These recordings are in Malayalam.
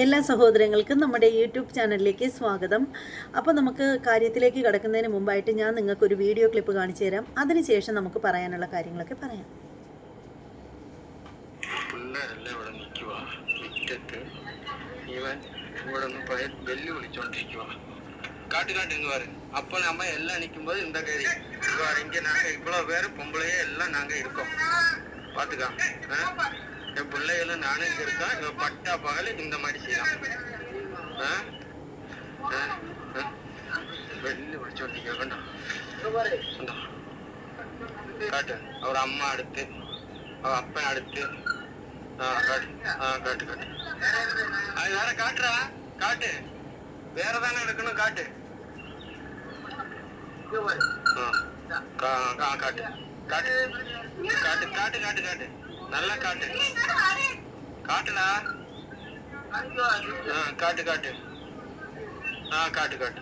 എല്ലാ സഹോദരങ്ങൾക്കും നമ്മുടെ യൂട്യൂബ് ചാനലിലേക്ക് സ്വാഗതം. അപ്പോൾ നമുക്ക് കാര്യത്തിലേക്ക് കടക്കുന്നതിന് മുമ്പായിട്ട് ഞാൻ നിങ്ങൾക്കൊരു വീഡിയോ ക്ലിപ്പ് കാണിച്ചു തരാം. അതിനുശേഷം നമുക്ക് പറയാനുള്ള കാര്യങ്ങളൊക്കെ പറയാം. പിള്ളേരെല്ലാം ഇവിടെ നിൽക്കുക, മുറ്റത്ത് ഇവൻ ഇവിടെ നിന്ന് പോയ വെല്ലു വിളിച്ചോണ്ടിരിക്കുക. காட்டு இங்க பாரு. அப்போ நம்ம எல்லாம் நிக்கும்போது இந்த கேரி இங்க நாங்க இவ்வளவு பேரு பொம்பளையே எல்லாம் நாங்க இருக்கோம். பாத்துக்கா, என் பிள்ளைகளும் நானும் இங்க இருக்கோம். இவன் பட்டா பகல இந்த மாதிரி செய்யலாம். வெள்ளி விളിച്ചോണ്ടിരിക്കുക. കണ്ടോ കണ്ടോ, കാട്ട്. അവർ അമ്മ അടുത്ത്, അവർ അപ്പൻ അടുത്ത്. കാട്ട് കാട്ട്. അത് വേറെ കാട്ടുറാ, കാട്ട്. വേറെ തന്നെ എടുക്കണം. കാട്ട് കാട്ട് കാട്ട് കാട്ട് കാട്ട് കാട്ട് കാട്ട് നല്ല കാട്ട് കാട്ടടാ. കാട്ട് കാട്ട് കാട്ട് കാട്ട്.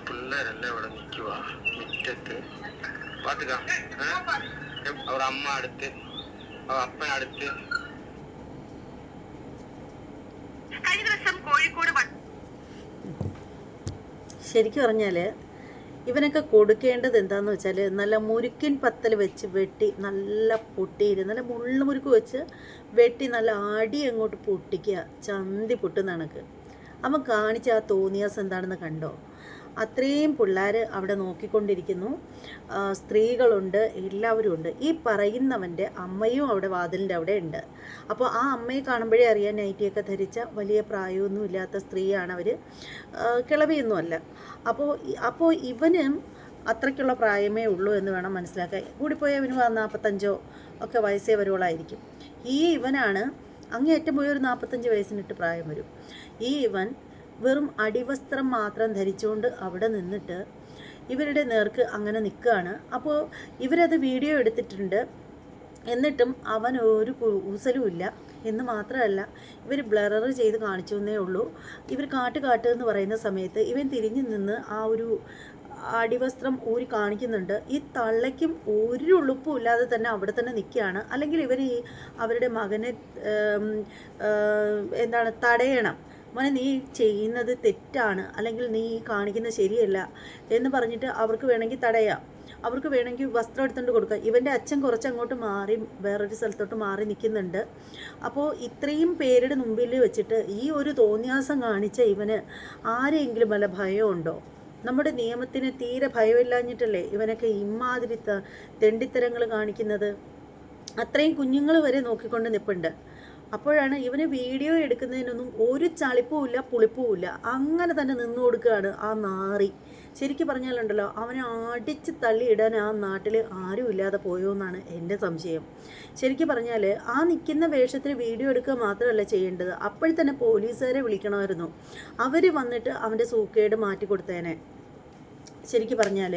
പിള്ളേരെല്ലാം ഇവിടെ നിൽക്കുക, മുറ്റത്ത്. പാത്തുക, അവർ അമ്മ അടുത്ത്, അവർ അപ്പൻ അടുത്ത്. കഴിഞ്ഞ ദിവസം കോഴിക്കോട് ശരിക്കും പറഞ്ഞാൽ ഇവനൊക്കെ കൊടുക്കേണ്ടത് എന്താണെന്ന് വെച്ചാൽ നല്ല മുരുക്കിൻ പത്തൽ വെച്ച് വെട്ടി നല്ല പൊട്ടിയിട്ട് നല്ല മുള്ളുമുരുക്ക് വെച്ച് വെട്ടി നല്ല അടി അങ്ങോട്ട് പൊട്ടിക്കുക, ചന്തി പൊട്ടുന്ന കണക്ക്. അവൻ കാണിച്ച ആ തോന്നിയാസം എന്താണെന്ന് കണ്ടോ? അത്രയും പിള്ളേർ അവിടെ നോക്കിക്കൊണ്ടിരിക്കുന്നു, സ്ത്രീകളുണ്ട്, എല്ലാവരും ഉണ്ട്. ഈ പറയുന്നവൻ്റെ അമ്മയും അവിടെ വാതിലിൻ്റെ അവിടെ ഉണ്ട്. അപ്പോൾ ആ അമ്മയെ കാണുമ്പോഴേ അറിയാൻ നൈറ്റിയൊക്കെ ധരിച്ച വലിയ പ്രായമൊന്നും ഇല്ലാത്ത സ്ത്രീയാണ് അവർ, കിളവിയൊന്നുമല്ല. അപ്പോൾ ഇവനും അത്രയ്ക്കുള്ള പ്രായമേ ഉള്ളൂ എന്ന് വേണം മനസ്സിലാക്കാൻ. കൂടിപ്പോയ ഇവന് 45 ഒക്കെ വയസ്സേ വരുവോളായിരിക്കും. ഇവനാണ് അങ്ങേയറ്റം പോയി ഒരു 45 വയസ്സിനിട്ട് പ്രായം വരും. ഇവൻ വെറും അടിവസ്ത്രം മാത്രം ധരിച്ചുകൊണ്ട് അവിടെ നിന്നിട്ട് ഇവരുടെ നേർക്ക് അങ്ങനെ നിൽക്കുകയാണ്. അപ്പോൾ ഇവരത് വീഡിയോ എടുത്തിട്ടുണ്ട്. എന്നിട്ടും അവൻ ഒരു ഊസലുമില്ല എന്ന് മാത്രമല്ല, ഇവർ ബ്ലറർ ചെയ്ത് കാണിച്ചു എന്നേ ഉള്ളൂ. ഇവർ കാട്ട് എന്ന് പറയുന്ന സമയത്ത് ഇവൻ തിരിഞ്ഞു നിന്ന് ആ ഒരു അടിവസ്ത്രം ഊരി കാണിക്കുന്നുണ്ട്. ഈ തള്ളയ്ക്കും ഒരു ഉളുപ്പും ഇല്ലാതെ തന്നെ അവിടെ തന്നെ നിൽക്കുകയാണ്. അല്ലെങ്കിൽ ഇവർ അവരുടെ മകനെ തടയണം. മോനെ, നീ ചെയ്യുന്നത് തെറ്റാണ്, അല്ലെങ്കിൽ നീ കാണിക്കുന്നത് ശരിയല്ല എന്ന് പറഞ്ഞിട്ട് അവർക്ക് വേണമെങ്കിൽ തടയാം, അവർക്ക് വേണമെങ്കിൽ വസ്ത്രം എടുത്തുകൊണ്ട് കൊടുക്കാം. ഇവൻ്റെ അച്ഛൻ കുറച്ചങ്ങോട്ട് മാറി വേറൊരു സ്ഥലത്തോട്ട് മാറി നിൽക്കുന്നുണ്ട്. അപ്പോൾ ഇത്രയും പേരുടെ മുമ്പിൽ വെച്ചിട്ട് ഈ ഒരു തോന്നിയാസം കാണിച്ച ഇവന് ആരെങ്കിലും വല്ല ഭയമുണ്ടോ? നമ്മുടെ നിയമത്തിന് തീരെ ഭയമില്ലാഞ്ഞിട്ടല്ലേ ഇവനൊക്കെ ഇമാതിരി തെണ്ടിത്തരങ്ങൾ കാണിക്കുന്നത്? അത്രയും കുഞ്ഞുങ്ങൾ വരെ നോക്കിക്കൊണ്ട് നിൽപ്പുണ്ട്. അപ്പോഴാണ് ഇവന് വീഡിയോ എടുക്കുന്നതിനൊന്നും ഒരു ചളിപ്പുമില്ല പുളിപ്പുമില്ല, അങ്ങനെ തന്നെ നിന്നു കൊടുക്കുകയാണ് ആ നാറി. ശരിക്കും പറഞ്ഞാലുണ്ടല്ലോ, അവനെ അടിച്ച് തള്ളിയിടാൻ ആ നാട്ടിൽ ആരും ഇല്ലാതെ പോയോ എന്നാണ് എൻ്റെ സംശയം. ശരിക്കും പറഞ്ഞാൽ ആ നിൽക്കുന്ന വേഷത്തിൽ വീഡിയോ എടുക്കുക മാത്രമല്ല ചെയ്യേണ്ടത്, അപ്പോഴത്തന്നെ പോലീസുകാരെ വിളിക്കണമായിരുന്നു. അവർ വന്നിട്ട് അവൻ്റെ സൂക്കേട് മാറ്റി കൊടുത്തേനെ. ശരിക്കും പറഞ്ഞാൽ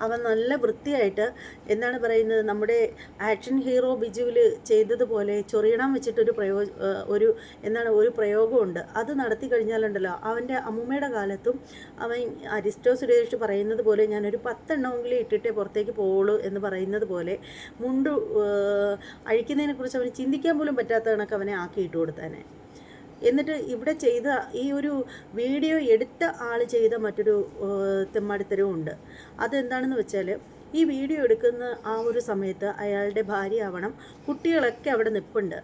അവൻ നല്ല വൃത്തിയായിട്ട്, എന്താണ് പറയുന്നത്, നമ്മുടെ ആക്ഷൻ ഹീറോ ബിജുവിൽ ചെയ്തതുപോലെ ചൊറിയണം വെച്ചിട്ടൊരു ഒരു പ്രയോഗമുണ്ട്. അത് നടത്തി കഴിഞ്ഞാലുണ്ടല്ലോ, അവൻ്റെ അമ്മൂമ്മയുടെ കാലത്തും അവൻ അരിസ്റ്റോ സുരേഷ് പറയുന്നത് പോലെ ഞാനൊരു 10 എണ്ണമെങ്കിലും ഇട്ടിട്ടേ പുറത്തേക്ക് പോവുള്ളൂ എന്ന് പറയുന്നത് പോലെ മുണ്ട് അഴിക്കുന്നതിനെക്കുറിച്ച് അവന് ചിന്തിക്കാൻ പോലും പറ്റാത്ത കണക്ക് അവനെ ആക്കിയിട്ട് കൊടുത്താനെ. എന്നിട്ട് ഇവിടെ ചെയ്ത ഈ ഒരു വീഡിയോ എടുത്ത ആൾ ചെയ്ത മറ്റൊരു തെമ്മാടിത്തരവും ഉണ്ട്. അതെന്താണെന്ന് വെച്ചാൽ, ഈ വീഡിയോ എടുക്കുന്ന ആ ഒരു സമയത്ത് അയാളുടെ ഭാര്യ ആവണം, കുട്ടികളൊക്കെ അവിടെ നിൽപ്പുണ്ട്.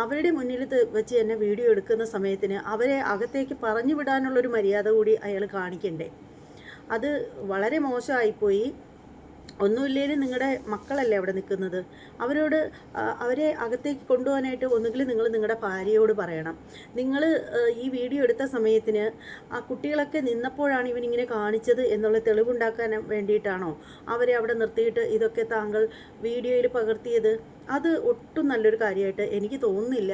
അവരുടെ മുന്നിൽ വെച്ച് തന്നെ വീഡിയോ എടുക്കുന്ന സമയത്തിന് അവരെ അകത്തേക്ക് പറഞ്ഞു വിടാനുള്ളൊരു മര്യാദ കൂടി അയാൾ കാണിക്കണ്ടേ? അത് വളരെ മോശമായിപ്പോയി. ഒന്നുമില്ലേലും നിങ്ങളുടെ മക്കളല്ലേ അവിടെ നിൽക്കുന്നത്, അവരെ അകത്തേക്ക് കൊണ്ടുപോകാനായിട്ട് ഒന്നുകിൽ നിങ്ങൾ നിങ്ങളുടെ ഭാര്യയോട് പറയണം. നിങ്ങൾ ഈ വീഡിയോ എടുത്ത സമയത്തിന് ആ കുട്ടികളൊക്കെ നിന്നപ്പോഴാണ് ഇവനിങ്ങനെ കാണിച്ചത് എന്നുള്ള തെളിവുണ്ടാക്കാൻ വേണ്ടിയിട്ടാണോ അവരെ അവിടെ നിർത്തിയിട്ട് ഇതൊക്കെ താങ്കൾ വീഡിയോയിൽ പകർത്തിയത്? അത് ഒട്ടും നല്ലൊരു കാര്യമായിട്ട് എനിക്ക് തോന്നുന്നില്ല.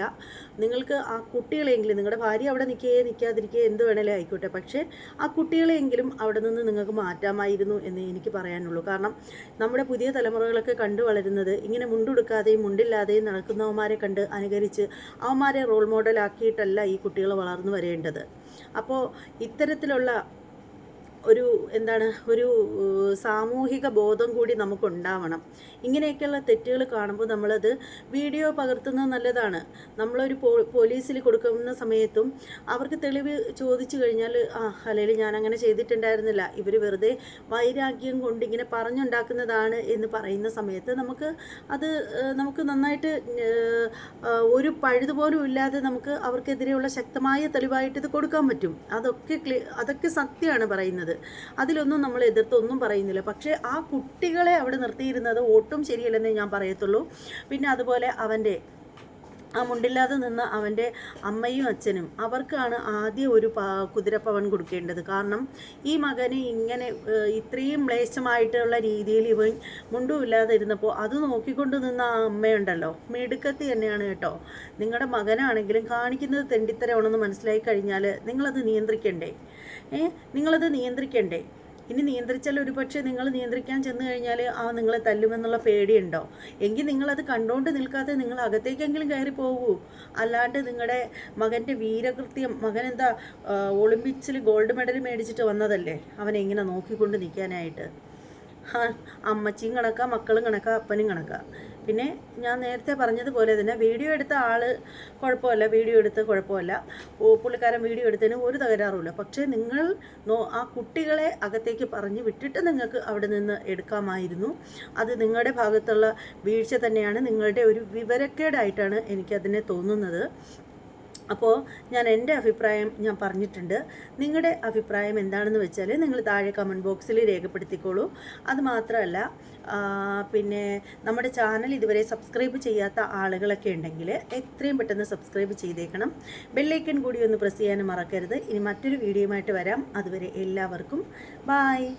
നിങ്ങൾക്ക് ആ കുട്ടികളെങ്കിലും, നിങ്ങളുടെ ഭാര്യ അവിടെ നിൽക്കാതിരിക്കുകയോ എന്ത് വേണേലും ആയിക്കോട്ടെ, പക്ഷേ ആ കുട്ടികളെങ്കിലും അവിടെ നിന്ന് നിങ്ങൾക്ക് മാറ്റാമായിരുന്നു എന്ന് എനിക്ക് പറയാനുള്ളൂ. കാരണം നമ്മുടെ പുതിയ തലമുറകളൊക്കെ കണ്ടു വളരുന്നത് ഇങ്ങനെ മുണ്ടുടുക്കാതെയും മുണ്ടില്ലാതെയും നടക്കുന്നവന്മാരെ കണ്ട് അനുകരിച്ച് അവന്മാരെ റോൾ മോഡലാക്കിയിട്ടല്ല ഈ കുട്ടികൾ വളർന്നു വരേണ്ടത്. അപ്പോൾ ഇത്തരത്തിലുള്ള ഒരു എന്താണ് ഒരു സാമൂഹിക ബോധം കൂടി നമുക്കുണ്ടാവണം. ഇങ്ങനെയൊക്കെയുള്ള തെറ്റുകൾ കാണുമ്പോൾ നമ്മളത് വീഡിയോ പകർത്തുന്നത് നല്ലതാണ്. നമ്മളൊരു പോലീസിൽ കൊടുക്കുന്ന സമയത്തും അവർക്ക് തെളിവ് ചോദിച്ചു കഴിഞ്ഞാൽ അല്ലെങ്കിൽ ഞാൻ അങ്ങനെ ചെയ്തിട്ടുണ്ടായിരുന്നില്ല, ഇവർ വെറുതെ വൈരാഗ്യം കൊണ്ട് ഇങ്ങനെ പറഞ്ഞുണ്ടാക്കുന്നതാണ് എന്ന് പറയുന്ന സമയത്ത് നമുക്ക് നന്നായിട്ട് ഒരു പഴുതുപോലും ഇല്ലാതെ നമുക്ക് അവർക്കെതിരെയുള്ള ശക്തമായ തെളിവായിട്ട് ഇത് കൊടുക്കാൻ പറ്റും. അതൊക്കെ സത്യമാണ് പറയുന്നത്, അതിലൊന്നും നമ്മൾ എതിർത്തൊന്നും പറയുന്നില്ല. പക്ഷേ ആ കുട്ടികളെ അവിടെ നിർത്തിയിരുന്നത് ഒട്ടും ശരിയല്ലെന്നേ ഞാൻ പറയത്തുള്ളൂ. പിന്നെ അതുപോലെ ആ മുണ്ടില്ലാതെ നിന്ന അവൻ്റെ അമ്മയും അച്ഛനും അവർക്കാണ് ആദ്യം ഒരു കുതിരപ്പവൻ കൊടുക്കേണ്ടത്. കാരണം ഈ മകന് ഇങ്ങനെ ഇത്രയും മ്ലേച്ഛമായിട്ടുള്ള രീതിയിൽ ഇവൻ മുണ്ടുമില്ലാതെ ഇരുന്നപ്പോൾ അത് നോക്കിക്കൊണ്ട് നിന്ന ആ അമ്മയുണ്ടല്ലോ, മിടുക്കത്തി തന്നെയാണ് കേട്ടോ. നിങ്ങളുടെ മകനാണെങ്കിലും കാണിക്കുന്നത് തെണ്ടിത്തരമാണെന്ന് മനസ്സിലായി കഴിഞ്ഞാൽ നിങ്ങളത് നിയന്ത്രിക്കണ്ടേ? ഇനി നിയന്ത്രിച്ചാൽ ഒരു പക്ഷേ നിങ്ങൾ നിയന്ത്രിക്കാൻ ചെന്ന് കഴിഞ്ഞാൽ നിങ്ങളെ തല്ലുമെന്നുള്ള പേടിയുണ്ടോ? എങ്കിൽ നിങ്ങളത് കണ്ടുകൊണ്ട് നിൽക്കാതെ നിങ്ങൾ അകത്തേക്കെങ്കിലും കയറി പോകൂ. അല്ലാണ്ട് നിങ്ങളുടെ മകൻ്റെ വീരകൃത്യം, മകനെന്താ ഒളിമ്പിക്സിൽ ഗോൾഡ് മെഡൽ മേടിച്ചിട്ട് വന്നതല്ലേ, അവനെ ഇങ്ങനെ നോക്കിക്കൊണ്ട് നിൽക്കാനായിട്ട്? അമ്മച്ചിയും കണക്കാ, മക്കളും കണക്കാ, അപ്പനും കണക്കാ. പിന്നെ ഞാൻ നേരത്തെ പറഞ്ഞതുപോലെ തന്നെ വീഡിയോ എടുത്ത ആൾ കുഴപ്പമില്ല, പുള്ളിക്കാരൻ വീഡിയോ എടുത്തതിന് ഒരു തകരാറുമില്ല. പക്ഷേ നിങ്ങൾ ആ കുട്ടികളെ അകത്തേക്ക് പറഞ്ഞ് വിട്ടിട്ട് നിങ്ങൾക്ക് അവിടെ നിന്ന് എടുക്കാമായിരുന്നു. അത് നിങ്ങളുടെ ഭാഗത്തുള്ള വീഴ്ച തന്നെയാണ്, നിങ്ങളുടെ ഒരു വിവരക്കേടായിട്ടാണ് എനിക്കതിനെ തോന്നുന്നത്. അപ്പോൾ ഞാൻ എൻ്റെ അഭിപ്രായം ഞാൻ പറഞ്ഞിട്ടുണ്ട്. നിങ്ങളുടെ അഭിപ്രായം എന്താണെന്ന് വെച്ചാൽ നിങ്ങൾ താഴെ കമൻറ്റ് ബോക്സിൽ രേഖപ്പെടുത്തിക്കോളൂ. അതുമാത്രമല്ല പിന്നെ നമ്മുടെ ചാനൽ ഇതുവരെ സബ്സ്ക്രൈബ് ചെയ്യാത്ത ആളുകളൊക്കെ ഉണ്ടെങ്കിൽ എത്രയും പെട്ടെന്ന് സബ്സ്ക്രൈബ് ചെയ്തേക്കണം. ബെല്ലൈക്കൺ കൂടി ഒന്ന് പ്രസ് ചെയ്യാനും മറക്കരുത്. ഇനി മറ്റൊരു വീഡിയോയുമായിട്ട് വരാം. അതുവരെ എല്ലാവർക്കും ബായ്.